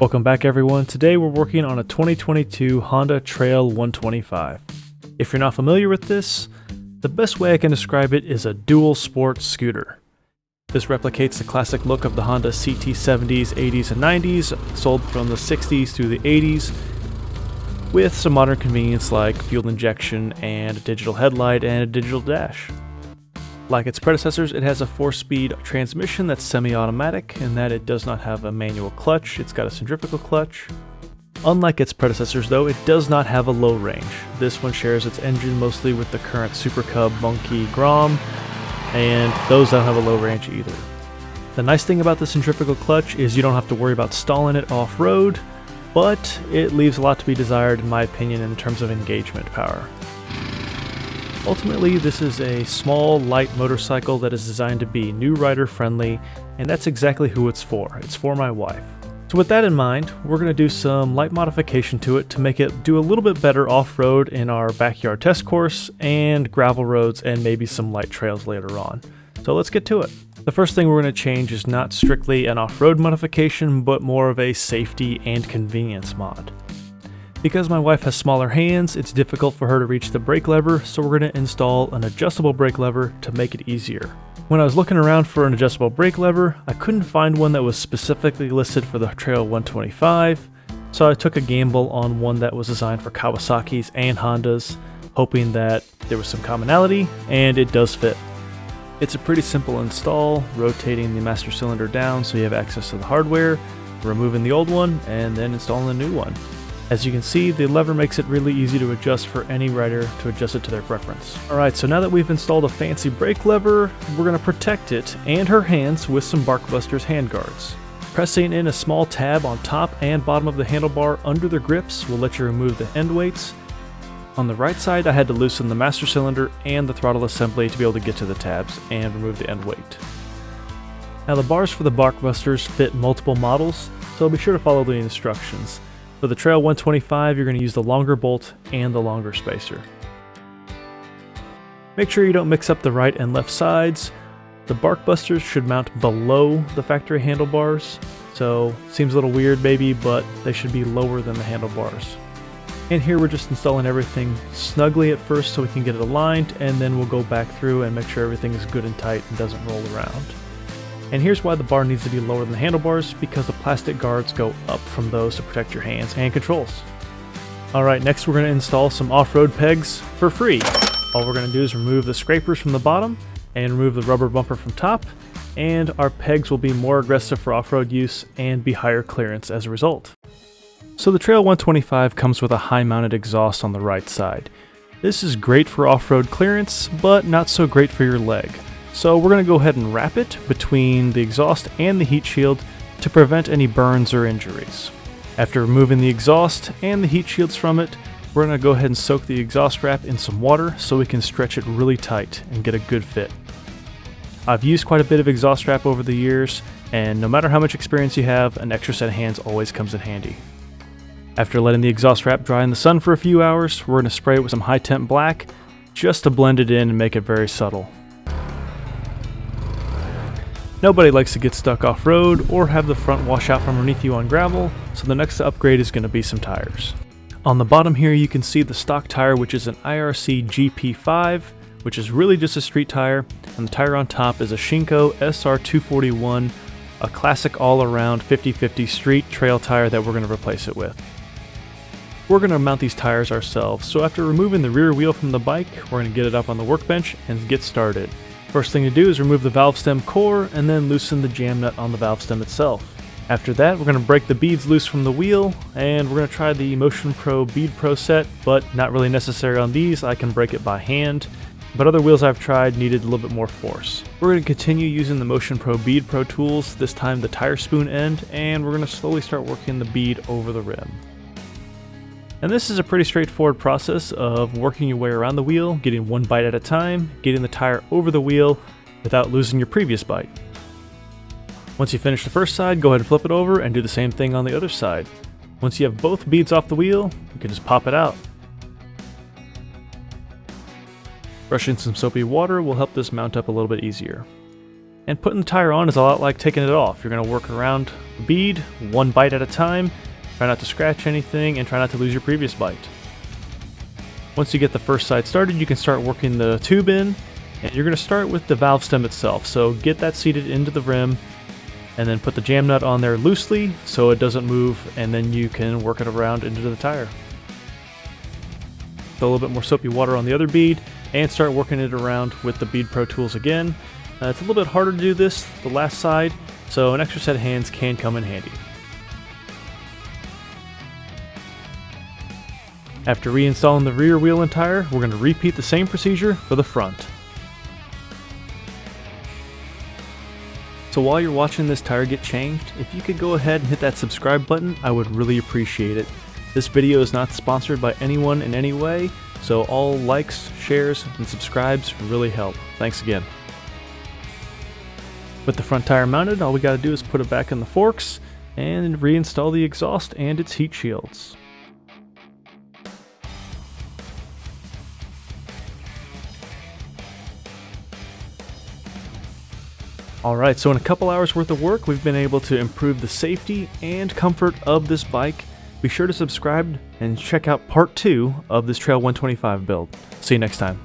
Welcome back everyone. Today we're working on a 2022 Honda Trail 125. If you're not familiar with this, the best way I can describe it is a dual sport scooter. This replicates the classic look of the Honda CT70s, 80s, and 90s, sold from the 60s through the 80s, with some modern convenience like fuel injection and a digital headlight and a digital dash. Like its predecessors, it has a 4-speed transmission that's semi-automatic in that it does not have a manual clutch, it's got a centrifugal clutch. Unlike its predecessors though, it does not have a low range. This one shares its engine mostly with the current Super Cub Monkey Grom, and those don't have a low range either. The nice thing about the centrifugal clutch is you don't have to worry about stalling it off-road, but it leaves a lot to be desired in my opinion in terms of engagement power. Ultimately, this is a small, light motorcycle that is designed to be new rider friendly, and that's exactly who it's for. It's for my wife. So with that in mind, we're going to do some light modification to it to make it do a little bit better off-road in our backyard test course and gravel roads and maybe some light trails later on. So let's get to it. The first thing we're going to change is not strictly an off-road modification, but more of a safety and convenience mod. Because my wife has smaller hands, it's difficult for her to reach the brake lever, so we're going to install an adjustable brake lever to make it easier. When I was looking around for an adjustable brake lever, I couldn't find one that was specifically listed for the Trail 125, so I took a gamble on one that was designed for Kawasaki's and Hondas, hoping that there was some commonality, and it does fit. It's a pretty simple install, rotating the master cylinder down so you have access to the hardware, removing the old one, and then installing the new one. As you can see, the lever makes it really easy to adjust for any rider to adjust it to their preference. Alright, so now that we've installed a fancy brake lever, we're going to protect it and her hands with some Barkbusters handguards. Pressing in a small tab on top and bottom of the handlebar under the grips will let you remove the end weights. On the right side, I had to loosen the master cylinder and the throttle assembly to be able to get to the tabs and remove the end weight. Now the bars for the Barkbusters fit multiple models, so be sure to follow the instructions. For the Trail 125, you're going to use the longer bolt and the longer spacer. Make sure you don't mix up the right and left sides. The Barkbusters should mount below the factory handlebars, so seems a little weird maybe, but they should be lower than the handlebars. And here we're just installing everything snugly at first so we can get it aligned, and then we'll go back through and make sure everything is good and tight and doesn't roll around. And here's why the bar needs to be lower than the handlebars, because the plastic guards go up from those to protect your hands and controls. Alright, next we're going to install some off-road pegs for free. All we're going to do is remove the scrapers from the bottom and remove the rubber bumper from top, and our pegs will be more aggressive for off-road use and be higher clearance as a result. So the Trail 125 comes with a high-mounted exhaust on the right side. This is great for off-road clearance, but not so great for your leg. So we're going to go ahead and wrap it between the exhaust and the heat shield to prevent any burns or injuries. After removing the exhaust and the heat shields from it, we're going to go ahead and soak the exhaust wrap in some water so we can stretch it really tight and get a good fit. I've used quite a bit of exhaust wrap over the years, and no matter how much experience you have, an extra set of hands always comes in handy. After letting the exhaust wrap dry in the sun for a few hours, we're going to spray it with some high temp black just to blend it in and make it very subtle. Nobody likes to get stuck off-road or have the front wash out from underneath you on gravel, so the next upgrade is going to be some tires. On the bottom here you can see the stock tire, which is an IRC GP5, which is really just a street tire, and the tire on top is a Shinko SR241, a classic all-around 50/50 street trail tire that we're going to replace it with. We're going to mount these tires ourselves, so after removing the rear wheel from the bike, we're going to get it up on the workbench and get started. First thing to do is remove the valve stem core and then loosen the jam nut on the valve stem itself. After that, we're going to break the beads loose from the wheel, and we're going to try the Motion Pro Bead Pro set, but not really necessary on these. I can break it by hand, but other wheels I've tried needed a little bit more force. We're going to continue using the Motion Pro Bead Pro tools, this time the tire spoon end, and we're going to slowly start working the bead over the rim. And this is a pretty straightforward process of working your way around the wheel, getting one bite at a time, getting the tire over the wheel without losing your previous bite. Once you finish the first side, go ahead and flip it over and do the same thing on the other side. Once you have both beads off the wheel, you can just pop it out. Brushing some soapy water will help this mount up a little bit easier. And putting the tire on is a lot like taking it off. You're going to work around the bead, one bite at a time, try not to scratch anything, and try not to lose your previous bite. Once you get the first side started, you can start working the tube in, and you're going to start with the valve stem itself. So get that seated into the rim, and then put the jam nut on there loosely so it doesn't move, and then you can work it around into the tire. Throw a little bit more soapy water on the other bead, and start working it around with the Bead Pro tools again. It's a little bit harder to do this the last side, so an extra set of hands can come in handy. After reinstalling the rear wheel and tire, we're going to repeat the same procedure for the front. So while you're watching this tire get changed, if you could go ahead and hit that subscribe button, I would really appreciate it. This video is not sponsored by anyone in any way, so all likes, shares, and subscribes really help. Thanks again. With the front tire mounted, all we got to do is put it back in the forks and reinstall the exhaust and its heat shields. Alright, so in a couple hours worth of work, we've been able to improve the safety and comfort of this bike. Be sure to subscribe and check out part 2 of this Trail 125 build. See you next time.